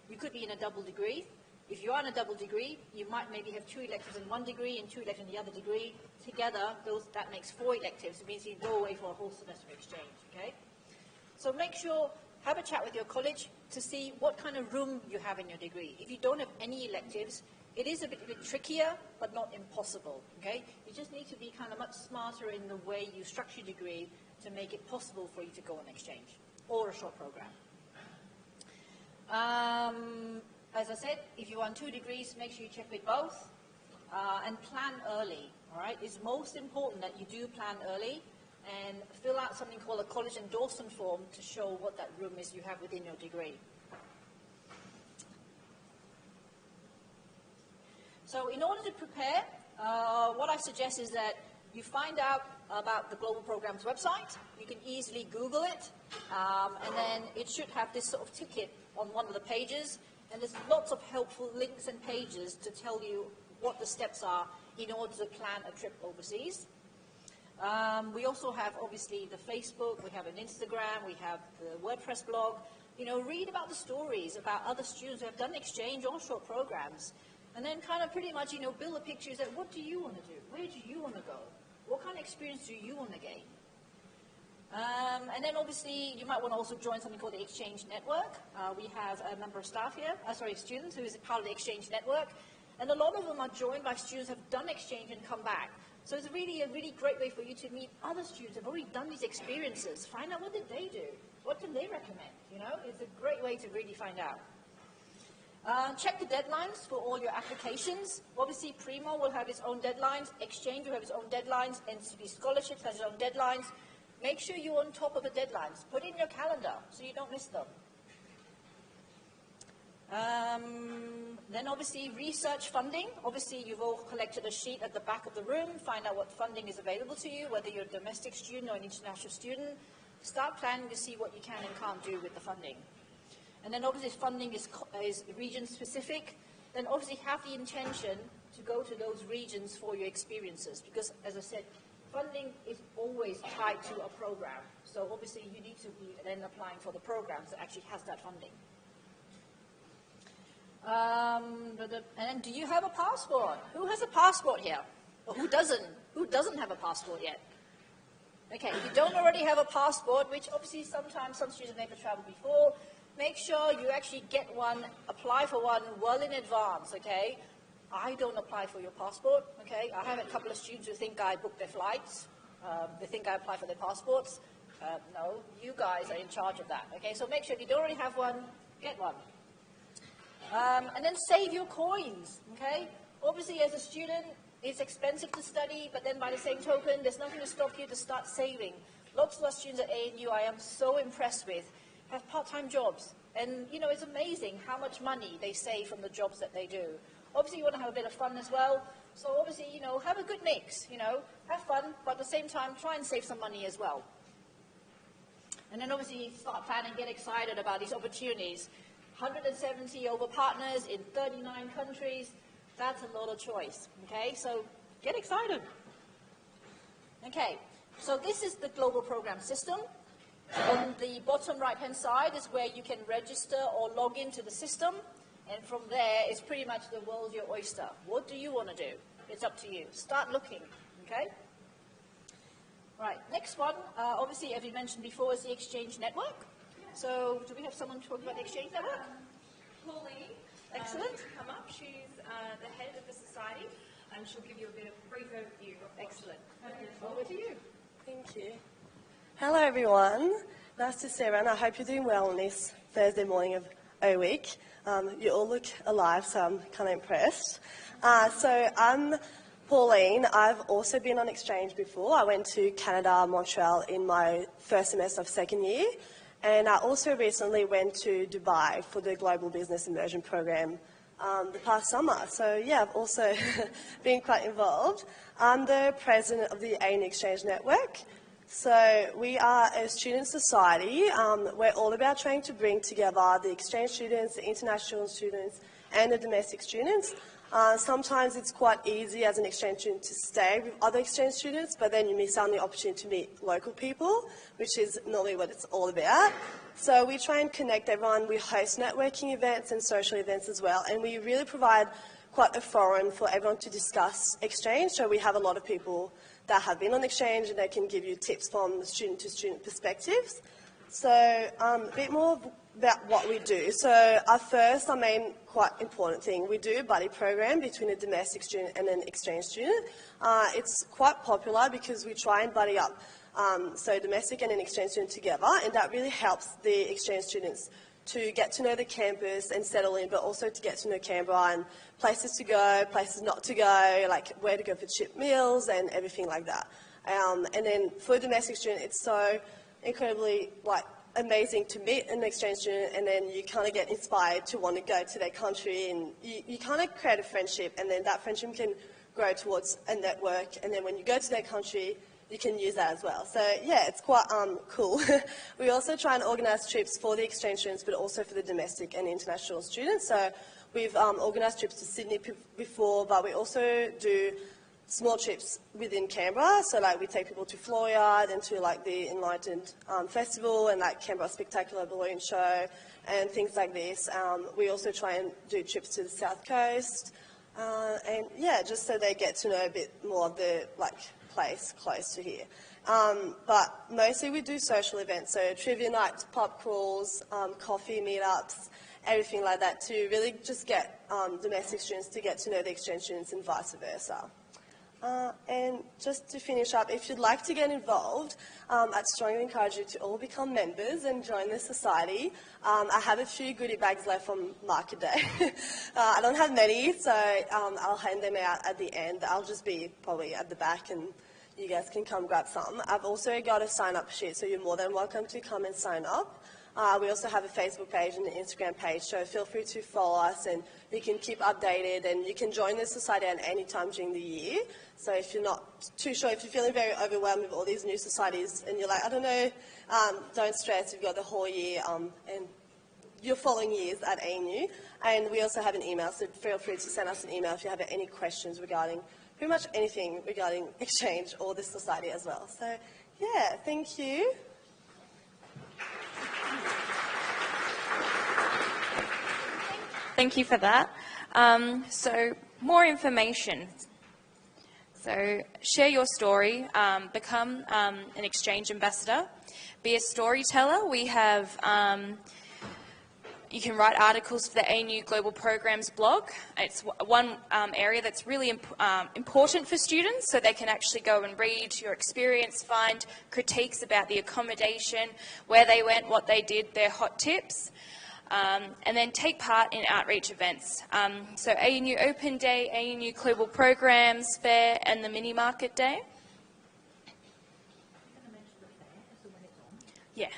You could be in a double degree. If you are in a double degree, you might maybe have 2 electives in one degree and 2 electives in the other degree. Together, that makes 4 electives. It means you go away for a whole semester exchange, okay? So make sure, have a chat with your college to see what kind of room you have in your degree. If you don't have any electives, it is a bit trickier, but not impossible, okay? You just need to be kind of much smarter in the way you structure your degree to make it possible for you to go on exchange or a short program. As I said, if you want 2 degrees, make sure you check with both and plan early, all right? It's most important that you do plan early and fill out something called a college endorsement form to show what that room is you have within your degree. So in order to prepare, what I suggest is that you find out about the Global Programs website. You can easily Google it, and then it should have this sort of ticket on one of the pages, and there's lots of helpful links and pages to tell you what the steps are in order to plan a trip overseas. We also have, obviously, the Facebook, we have an Instagram, we have the WordPress blog. You know, read about the stories about other students who have done exchange or short programs. And then kind of pretty much, you know, build a picture that what do you want to do? Where do you want to go? What kind of experience do you want to gain? And then obviously you might want to also join something called the Exchange Network. We have a member of staff here, students who is a part of the Exchange Network. And a lot of them are joined by students who have done exchange and come back. So it's a really great way for you to meet other students who have already done these experiences. Find out what did they do? What can they recommend? You know, it's a great way to really find out. Check the deadlines for all your applications. Obviously, Primo will have its own deadlines. Exchange will have its own deadlines. NCB Scholarships has its own deadlines. Make sure you're on top of the deadlines. Put it in your calendar so you don't miss them. Then obviously research funding. Obviously you've all collected a sheet at the back of the room. Find out what funding is available to you, whether you're a domestic student or an international student. Start planning to see what you can and can't do with the funding. And then obviously if funding is region specific, then obviously have the intention to go to those regions for your experiences. Because as I said, funding is always tied to a program. So obviously you need to be then applying for the programs that actually has that funding. And do you have a passport? Who has a passport here? Or who doesn't? Who doesn't have a passport yet? Okay, if you don't already have a passport, which obviously sometimes some students never traveled before, make sure you actually get one, apply for one well in advance, okay? I don't apply for your passport, okay? I have a couple of students who think I booked their flights. They think I apply for their passports. No, you guys are in charge of that, okay? So make sure if you don't already have one, get one. And then save your coins, okay? Obviously, as a student, it's expensive to study, but then by the same token, there's nothing to stop you to start saving. Lots of our students at ANU I am so impressed with have part-time jobs. And, you know, it's amazing how much money they save from the jobs that they do. Obviously, you want to have a bit of fun as well. So obviously, you know, have a good mix, you know. Have fun, but at the same time, try and save some money as well. And then obviously, start planning, get excited about these opportunities. 170 over partners in 39 countries. That's a lot of choice, okay? So get excited. Okay, so this is the global program system. On the bottom right-hand side is where you can register or log into the system. And from there, it's pretty much the world's your oyster. What do you want to do? It's up to you. Start looking, okay? Right, next one, obviously, as we mentioned before, is the Exchange Network. So, do we have someone to talk about the Exchange Network? Pauline, excellent. Come up. She's the head of the society, and she'll give you a bit of a brief overview. Excellent. Over to you. Thank you. Hello, everyone. Nice to see everyone. I hope you're doing well on this Thursday morning of O Week. You all look alive, so I'm kind of impressed. So I'm Pauline. I've also been on exchange before. I went to Canada, Montreal in my first semester of second year. And I also recently went to Dubai for the Global Business Immersion Program the past summer. So yeah, I've also been quite involved. I'm the president of the ANU Exchange Network. So we are a student society. We're all about trying to bring together the exchange students, the international students, and the domestic students. Sometimes it's quite easy as an exchange student to stay with other exchange students, but then you miss out on the opportunity to meet local people, which is normally what it's all about. So we try and connect everyone. We host networking events and social events as well, and we really provide quite a forum for everyone to discuss exchange. So we have a lot of people that have been on exchange, and they can give you tips from the student-to-student perspectives. So a bit more about what we do. So our main quite important thing, we do a buddy program between a domestic student and an exchange student. It's quite popular because we try and buddy up so domestic and an exchange student together, and that really helps the exchange students to get to know the campus and settle in, but also to get to know Canberra and places to go, places not to go, like where to go for cheap meals and everything like that. And then for a domestic student, it's so incredibly amazing to meet an exchange student, and then you kind of get inspired to want to go to their country, and you kind of create a friendship, and then that friendship can grow towards a network, and then when you go to their country, you can use that as well. So yeah, it's quite cool. We also try and organise trips for the exchange students, but also for the domestic and international students. So we've organised trips to Sydney before, but we also do small trips within Canberra. So like we take people to Floryard and to like the Enlightened Festival and like Canberra Spectacular Balloon Show and things like this. We also try and do trips to the South Coast. And yeah, just so they get to know a bit more of the like place close to here. But mostly we do social events, so trivia nights, pub crawls, coffee meetups, everything like that to really just get domestic students to get to know the exchange students and vice versa. And just to finish up, if you'd like to get involved, I'd strongly encourage you to all become members and join the society. I have a few goodie bags left from Market Day. I don't have many, so I'll hand them out at the end. I'll just be probably at the back and you guys can come grab some. I've also got a sign-up sheet, so you're more than welcome to come and sign up. We also have a Facebook page and an Instagram page, so feel free to follow us and you can keep updated and you can join the society at any time during the year. So if you're not too sure, if you're feeling very overwhelmed with all these new societies and you're like, I don't know, don't stress, you've got the whole year and your following years at ANU. And we also have an email, so feel free to send us an email if you have any questions regarding pretty much anything regarding exchange or this society as well. So yeah, thank you. Thank you for that. So more information. So share your story, become an exchange ambassador, be a storyteller. We have, you can write articles for the ANU Global Programs blog. It's one area that's really important for students, so they can actually go and read your experience, find critiques about the accommodation, where they went, what they did, their hot tips. And then take part in outreach events. So ANU Open Day, ANU Global Programs Fair and the Mini Market Day. Yeah.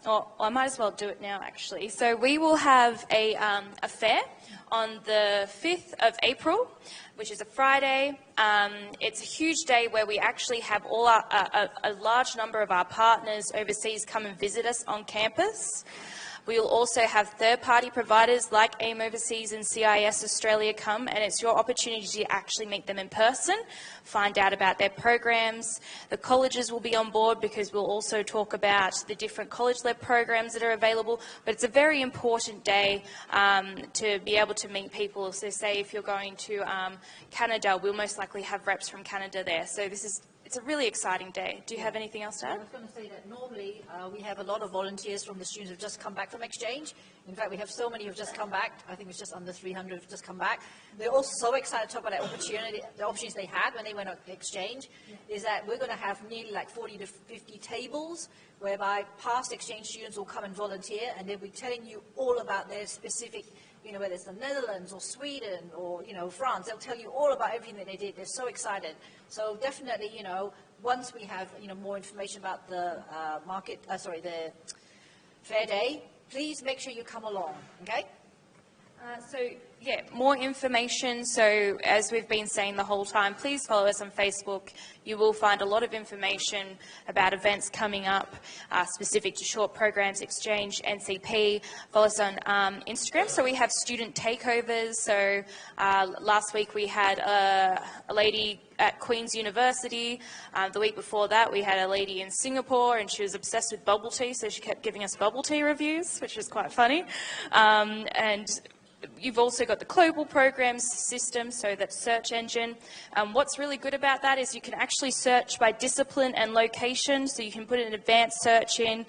Or I might as well do it now actually. So we will have a fair on the 5th of April, which is a Friday. It's a huge day where we actually have all a large number of our partners overseas come and visit us on campus. We will also have third-party providers like AIM Overseas and CIS Australia come, and it's your opportunity to actually meet them in person, find out about their programs. The colleges will be on board because we'll also talk about the different college-led programs that are available, but it's a very important day to be able to meet people. So say if you're going to Canada, we'll most likely have reps from Canada there. So it's a really exciting day. Do you have anything else to add? I was going to say that normally we have a lot of volunteers from the students who've just come back from exchange. In fact, we have so many who've just come back. I think it's just under 300 who've just come back. They're also so excited to talk about the opportunities they had when they went on exchange, is that we're going to have nearly like 40 to 50 tables whereby past exchange students will come and volunteer, and they'll be telling you all about their specific, whether it's the Netherlands or Sweden or, France. They'll tell you all about everything that they did. They're so excited. So definitely, once we have, more information about the the fair day, please make sure you come along, okay? So, yeah, more information. So, as we've been saying the whole time, please follow us on Facebook. You will find a lot of information about events coming up specific to short programs, exchange, NCP. Follow us on Instagram. So we have student takeovers. So last week we had a lady at Queen's University. The week before that we had a lady in Singapore, and she was obsessed with bubble tea, so she kept giving us bubble tea reviews, which was quite funny. And you've also got the global programs system, so that search engine. What's really good about that is you can actually search by discipline and location, so you can put an advanced search in.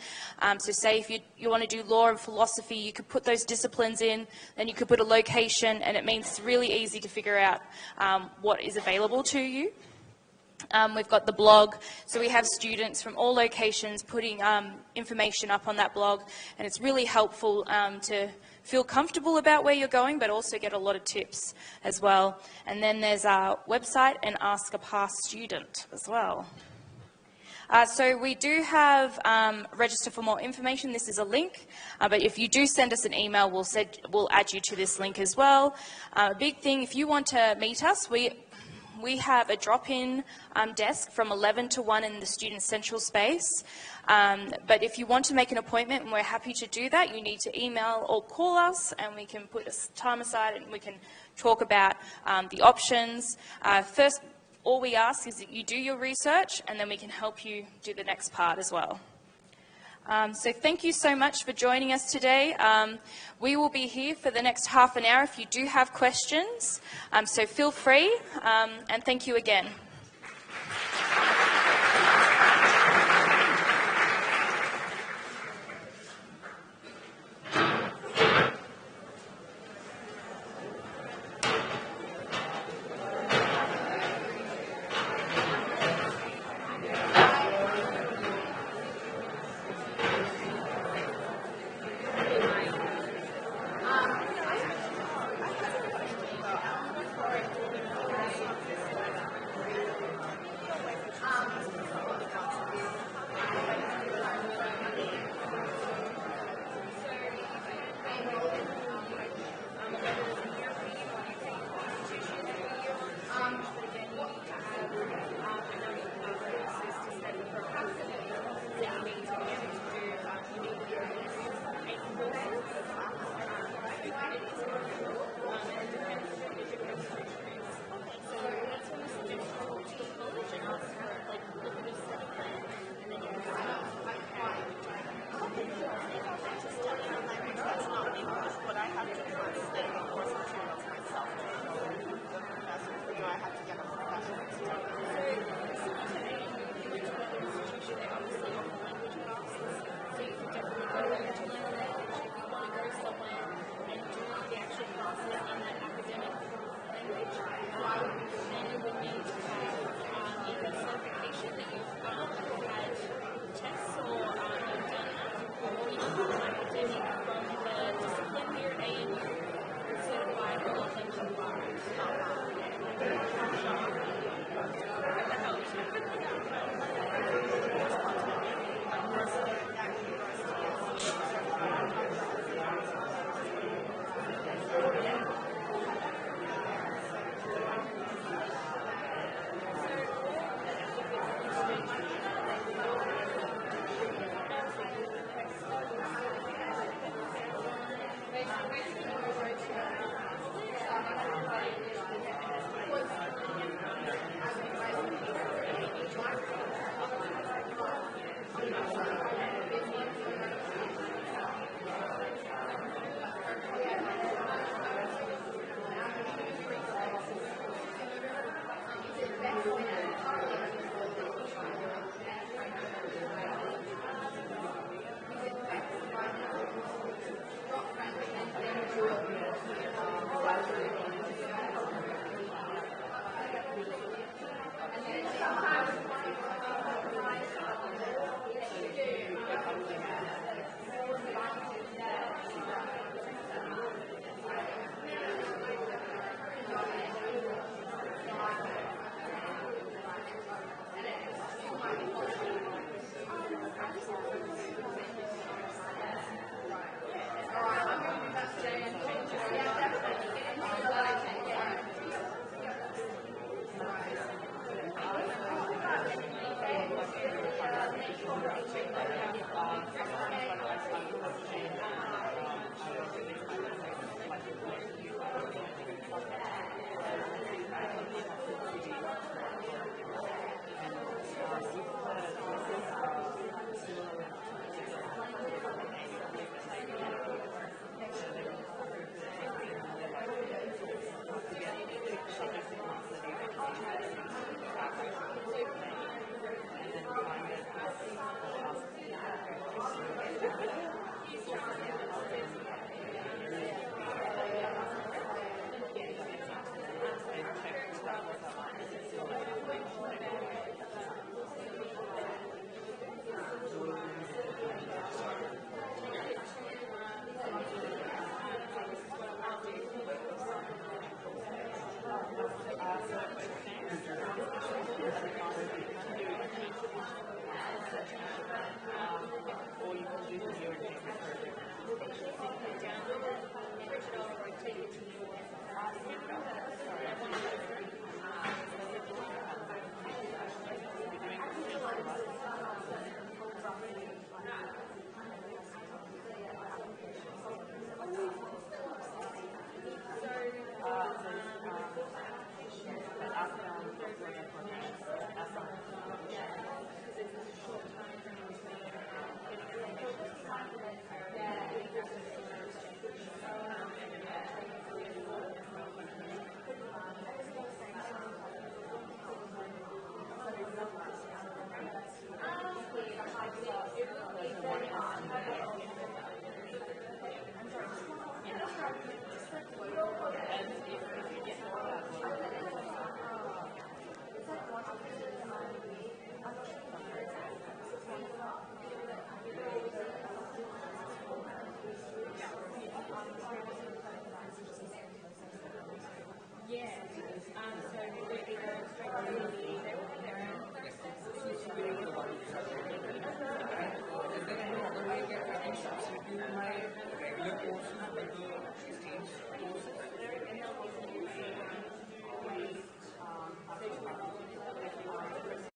So say if you want to do law and philosophy, you could put those disciplines in, then you could put a location, and it means it's really easy to figure out what is available to you. We've got the blog, so we have students from all locations putting information up on that blog, and it's really helpful to feel comfortable about where you're going, but also get a lot of tips as well. And then there's our website and Ask a Past Student as well. So we do have register for more information. This is a link, but if you do send us an email, we'll add you to this link as well. A big thing, if you want to meet us, We have a drop-in desk from 11 to 1 in the student central space. But if you want to make an appointment, and we're happy to do that, you need to email or call us, and we can put time aside and we can talk about the options. First, all we ask is that you do your research, and then we can help you do the next part as well. So thank you so much for joining us today. We will be here for the next half an hour if you do have questions. So feel free, and thank you again. Download it, take it to your